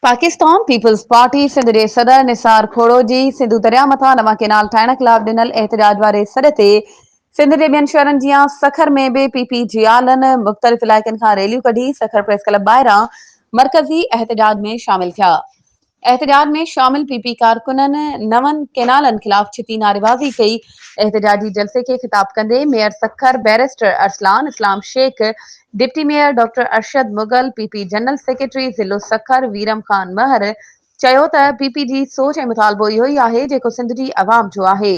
Pakistan peoples party Sindh जे सदर निसार खोड़ो जी सिंधु दरिया मथां नवां केनाल ठाहिण ख़िलाफ़ ॾिनल एहतजाज वारे सॾ ते सिंध जे ॿियनि शहरनि जीअं सखर में बि पीपी जी आलनि मुख़्तलिफ़ इलाइक़नि खां रैलियूं कढी सखर प्रेस क्लब ॿाहिरां मरकज़ी एहतजाज में शामिल थिया। एहतजाज में शामिल पीपी कारकुननि नवनि केनालनि ख़िलाफ़ छिती नारेबाज़ी कई। एहतजाजी जलसे खे ख़िताब कंदे mayor Sukkur barrister Arsalan Islam Sheikh, deputy mayor doctor Arshad Mughal, PP general secretary ज़िलो सखर वीरम खान महर चयो त पीपी जी सोच ऐं मुतालबो इहो ई आहे जेको सिंध जी अवाम जो आहे।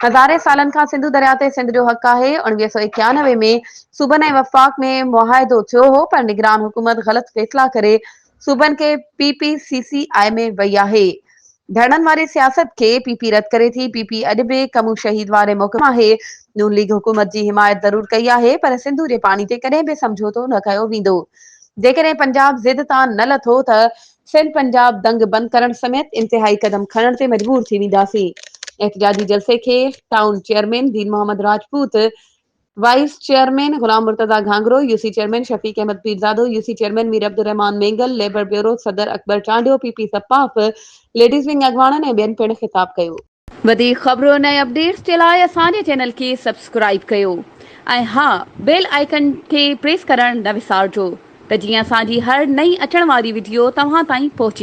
हज़ारे सालनि खां सिंधु दरिया ते सिंध जो हक़ आहे। 1991 में सूबनि ऐं वफ़ाक़ में मुआहिदो थियो हो, पर निगरान हुकूमत ग़लत फ़ैसिला करे सूबनि खे पीपीसीसीआई में वई आहे। धरणनि वारी सियासत खे पीपी रद्द करे थी। पीपी अॼु बि कमू शहीद वारे मौक़े आहे। नून लीग हुकूमत जी हिमायत ज़रूर कई आहे, पर सिंधु जे पाणी ते कॾहिं बि समझौतो न कयो वेंदो। जेकॾहिं पंजाब ज़िद तां न लथो त सिंध पंजाब दंग बंदि करण समेत इंतिहाई कदम खणण ते मजबूर थी वेंदासीं। एहतजाजी जलसे खे town chairman Deen Mohammad Rajput, vice chairman Ghulam Murtaza Ghangro, UC chairman Shafiq Ahmed Pirzado, UC chairman Mir Abdur Rahman Mengal, labour bureau सदर अकबर चांडियो, पीपी सपाफ, लेडीज़ विंग अॻवाननि ऐं ॿियनि पिण ख़िताब कयो। वधीक ख़बरुनि ऐं अपडेट्स जे लाइ असांजे चैनल खे सब्सक्राइब कयो ऐं हा, बेल आइकन खे प्रेस करणु न विसारिजो त जीअं असांजी हर नई अचण वारी वीडियो तव्हां ताईं पहुची